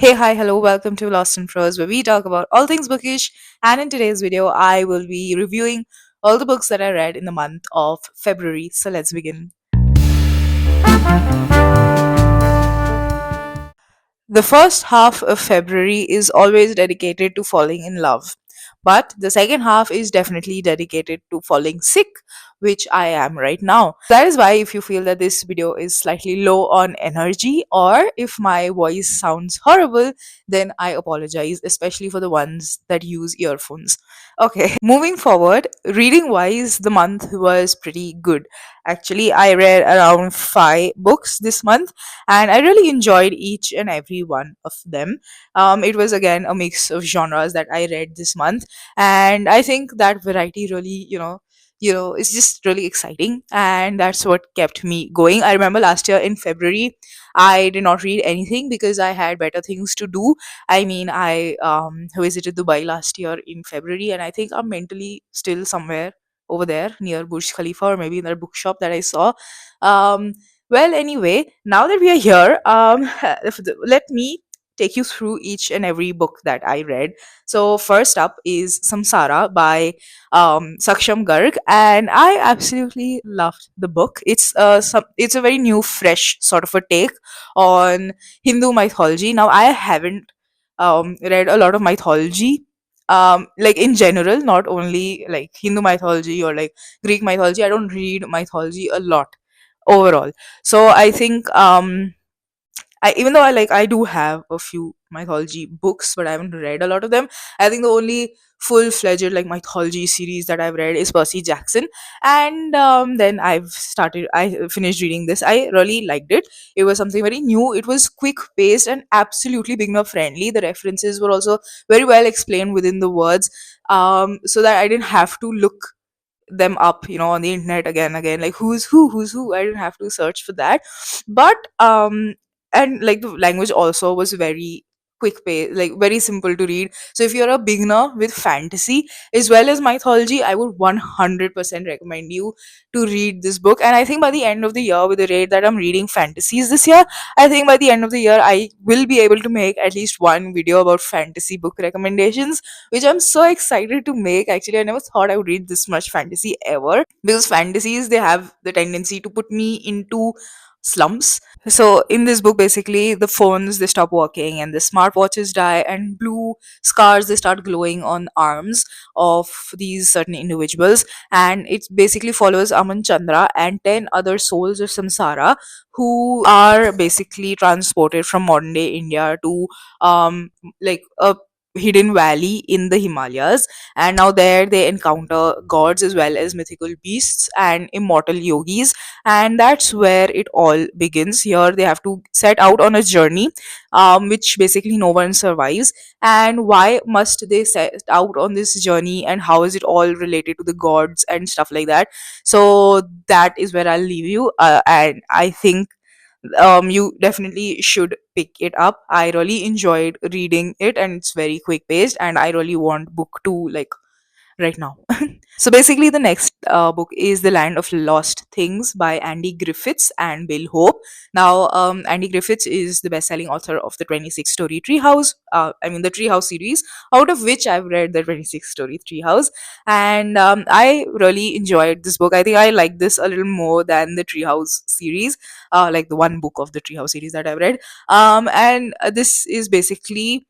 Hey, hi, hello, welcome to Lost.in.prose, where we talk about all things bookish. And in today's video, I will be reviewing all the books that I read in the month of February. So let's begin. The first half of February is always dedicated to falling in love, but the second half is definitely dedicated to falling sick, which I am right now. That is why, if you feel that this video is slightly low on energy or if my voice sounds horrible, then I apologize, especially for the ones that use earphones. Okay, moving forward, reading wise, the month was pretty good. Actually, I read around 5 books this month and I really enjoyed each and every one of them. It was again a mix of genres that I read this month, and I think that variety really, it's just really exciting, and that's what kept me going. I remember last year in February, I did not read anything because I had better things to do. I mean, I visited Dubai last year in February, and I think I'm mentally still somewhere over there near Burj Khalifa or maybe in that bookshop that I saw. Um, well, anyway, now that we are here, let me take you through each and every book that I read. So, first up is Samsara by Saksham Garg, and I absolutely loved the book. It's a very new, fresh sort of a take on Hindu mythology. Now, I haven't read a lot of mythology. Like in general, not only like Hindu mythology or like Greek mythology. I don't read mythology a lot overall. So I think I even though I do have a few mythology books, but I haven't read a lot of them. I think the only full-fledged like mythology series that I've read is Percy Jackson, and then I finished reading this. I really liked it. It was something very new. It was quick-paced and absolutely beginner friendly. The references were also very well explained within the words, so that I didn't have to look them up, on the internet again, like who's who. I didn't have to search for that. But and like the language also was very quick pay, like very simple to read. So if you're a beginner with fantasy as well as mythology, I would 100% recommend you to read this book. And I think by the end of the year, with the rate that I'm reading fantasies this year, I think by the end of the year I will be able to make at least one video about fantasy book recommendations, which I'm so excited to make. Actually, I never thought I would read this much fantasy ever, because fantasies, they have the tendency to put me into slumps. So in this book, basically the phones, they stop working and the smartwatches die, and blue scars, they start glowing on arms of these certain individuals. And it basically follows Aman Chandra and 10 other souls of samsara, who are basically transported from modern day India to like a hidden valley in the Himalayas. And now there they encounter gods as well as mythical beasts and immortal yogis, and that's where it all begins. Here they have to set out on a journey, which basically no one survives. And why must they set out on this journey, and how is it all related to the gods and stuff like that? So that is where I'll leave you, and I think you definitely should pick it up. I really enjoyed reading it, and it's very quick paced, and I really want book 2 like right now. So basically, the next book is The Land of Lost Things by Andy Griffiths and Bill Hope. Now, Andy Griffiths is the best-selling author of the 26-story Treehouse. I mean, the Treehouse series, out of which I've read the 26-story Treehouse, and I really enjoyed this book. I think I like this a little more than the Treehouse series, like the one book of the Treehouse series that I've read. And this is basically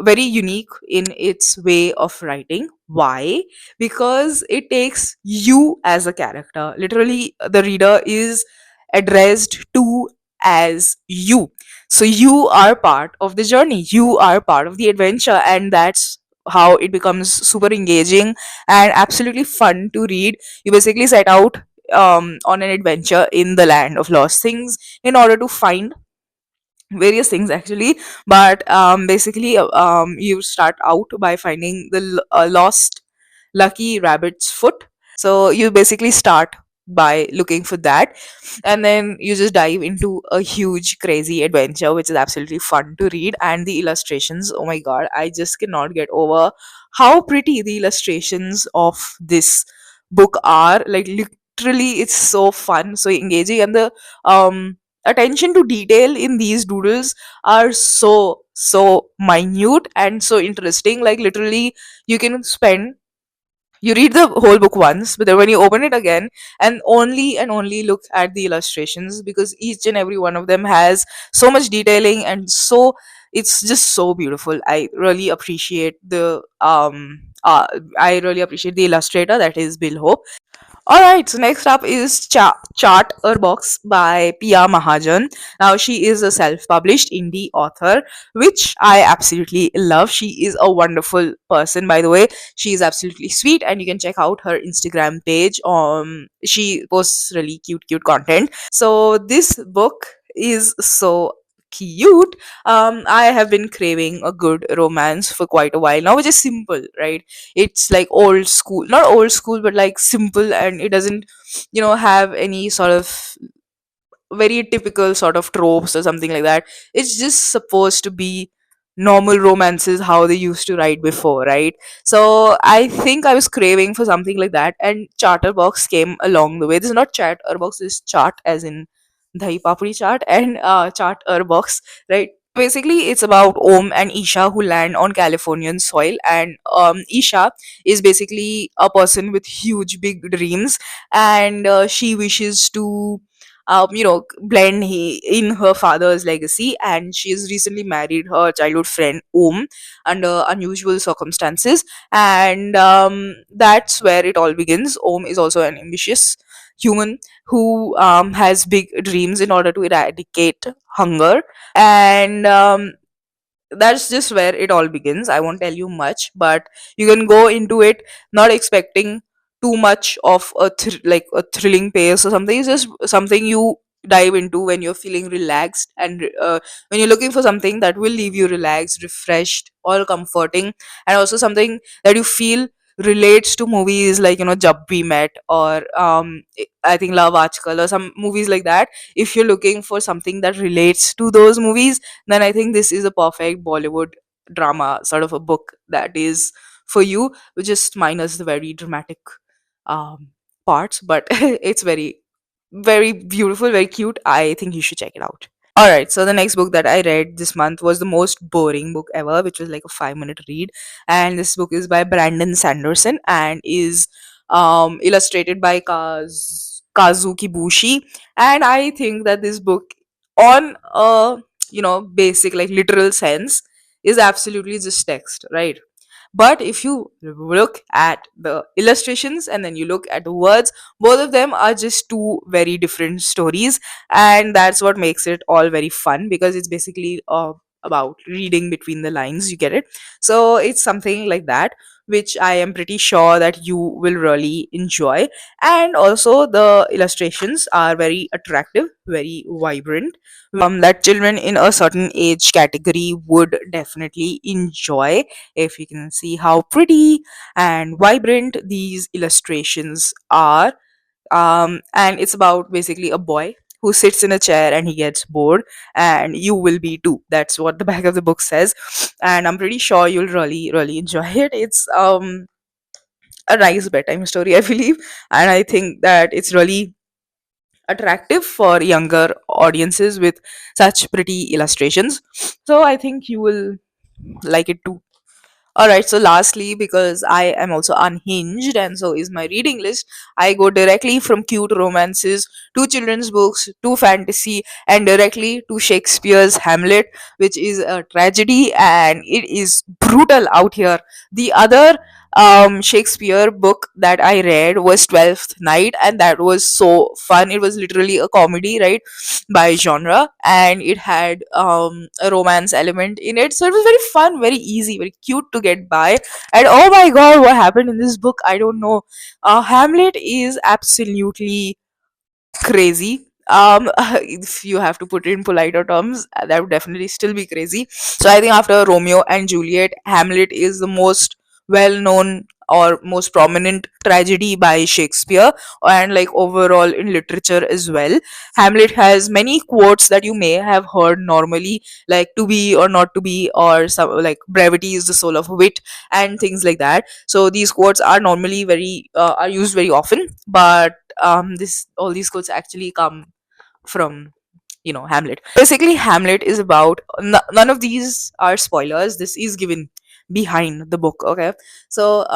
very unique in its way of writing. Why? Because it takes you as a character. Literally, the reader is addressed to as you. So you are part of the journey, you are part of the adventure, and that's how it becomes super engaging and absolutely fun to read. You basically set out on an adventure in the land of lost things in order to find various things, actually. But basically, you start out by finding the lost lucky rabbit's foot. So you basically start by looking for that, and then you just dive into a huge crazy adventure, which is absolutely fun to read. And the illustrations, oh my god, I just cannot get over how pretty the illustrations of this book are. Like, literally, it's so fun, so engaging, and the attention to detail in these doodles are so so minute and so interesting. Like literally, you can spend you read the whole book once, but then when you open it again and only look at the illustrations, because each and every one of them has so much detailing and so it's just so beautiful. I really appreciate the illustrator, that is Bill Hope. All right, so next up is Chart or Box by Pia Mahajan. Now, she is a self published indie author, which I absolutely love. She is a wonderful person, by the way. She is absolutely sweet, and you can check out her Instagram page. She posts really cute content. So, this book is so cute. I have been craving a good romance for quite a while now, which is simple, right? It's like old school, not old school, but like simple, and it doesn't have any sort of very typical sort of tropes or something like that. It's just supposed to be normal romances how they used to write before, right? So I think I was craving for something like that, and Charterbox came along the way. This is not Chatterbox, this is chart as in dahi papri chart, and Charterbox, right? Basically, it's about Om and Isha who land on Californian soil, and Isha is basically a person with huge big dreams, and she wishes to blend in her father's legacy, and she has recently married her childhood friend Om under unusual circumstances, and that's where it all begins. Om is also an ambitious human who has big dreams in order to eradicate hunger, and that's just where it all begins. I won't tell you much, but you can go into it not expecting too much of like a thrilling pace or something. It's just something you dive into when you're feeling relaxed, and when you're looking for something that will leave you relaxed, refreshed, or comforting, and also something that you feel relates to movies like Jab We Met, or I think Love Aajkal, or some movies like that. If you're looking for something that relates to those movies, then I think this is a perfect Bollywood drama sort of a book that is for you, just minus the very dramatic um, parts. But it's very, very beautiful, very cute. I think you should check it out. All right, so the next book that I read this month was the most boring book ever, which was like a 5-minute read. And this book is by Brandon Sanderson and is illustrated by Kazuki Bushi. And I think that this book, on a basic like literal sense, is absolutely just text, right? But if you look at the illustrations and then you look at the words, both of them are just two very different stories. And that's what makes it all very fun, because it's basically about reading between the lines. You get it? So it's something like that, which I am pretty sure that you will really enjoy. And also, the illustrations are very attractive, very vibrant, that children in a certain age category would definitely enjoy. If you can see how pretty and vibrant these illustrations are. And it's about basically a boy who sits in a chair and he gets bored, and you will be too. That's what the back of the book says, and I'm pretty sure you'll really enjoy it. It's a nice bedtime story, I believe, and I think that it's really attractive for younger audiences with such pretty illustrations. So I think you will like it too. All right, so lastly, because I am also unhinged and so is my reading list, I go directly from cute romances to children's books to fantasy and directly to Shakespeare's Hamlet, which is a tragedy and it is brutal out here. The other Shakespeare book that I read was Twelfth Night, and that was so fun. It was literally a comedy, right, by genre, and it had a romance element in it, so it was very fun, very easy, very cute to get by. And oh my god, what happened in this book, I don't know. Hamlet is absolutely crazy. If you have to put it in politer terms, that would definitely still be crazy. So I think after Romeo and Juliet, Hamlet is the most well known or most prominent tragedy by Shakespeare, and like overall in literature as well. Hamlet has many quotes that you may have heard normally, like to be or not to be, or some like brevity is the soul of wit, and things like that. So these quotes are normally very are used very often, but this all these quotes actually come from Hamlet. Basically, Hamlet is about none of these are spoilers. This is given behind the book. Okay, so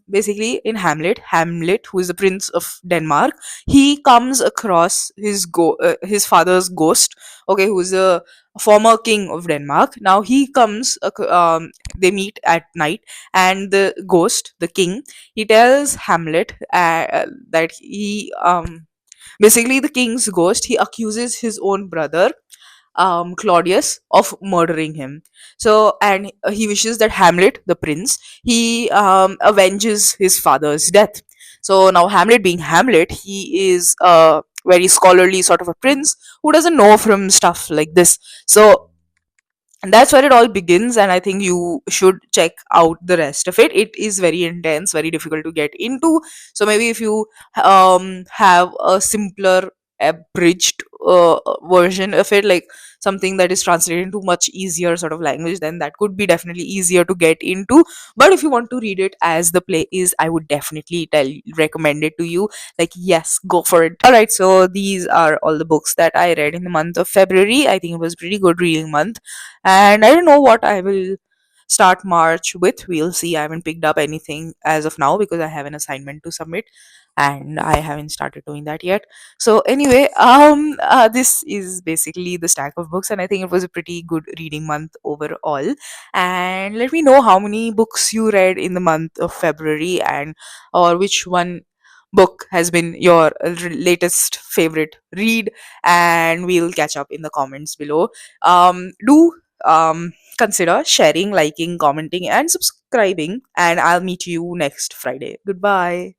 basically in Hamlet, who is the prince of Denmark, he comes across his father's ghost. Okay, who is a former king of Denmark. Now he comes. They meet at night, and the ghost, the king, he tells Hamlet that basically the king's ghost, he accuses his own brother, Claudius, of murdering him. So, and he wishes that Hamlet, the prince, he avenges his father's death. So now Hamlet, being Hamlet, he is a very scholarly sort of a prince who doesn't know from stuff like this. So and that's where it all begins, and I think you should check out the rest of it. It is very intense, very difficult to get into. So maybe if you have a simpler abridged version of it, like something that is translated into much easier sort of language, then that could be definitely easier to get into. But if you want to read it as the play is, I would definitely recommend it to you. Like, yes, go for it. All right, so these are all the books that I read in the month of February. I think it was a pretty good reading month, and I don't know what I will start March with. We'll see. I haven't picked up anything as of now because I have an assignment to submit and I haven't started doing that yet. So anyway, this is basically the stack of books, and I think it was a pretty good reading month overall. And let me know how many books you read in the month of February, and or which one book has been your latest favorite read, and we'll catch up in the comments below. Do consider sharing, liking, commenting, and subscribing. And I'll meet you next Friday. Goodbye.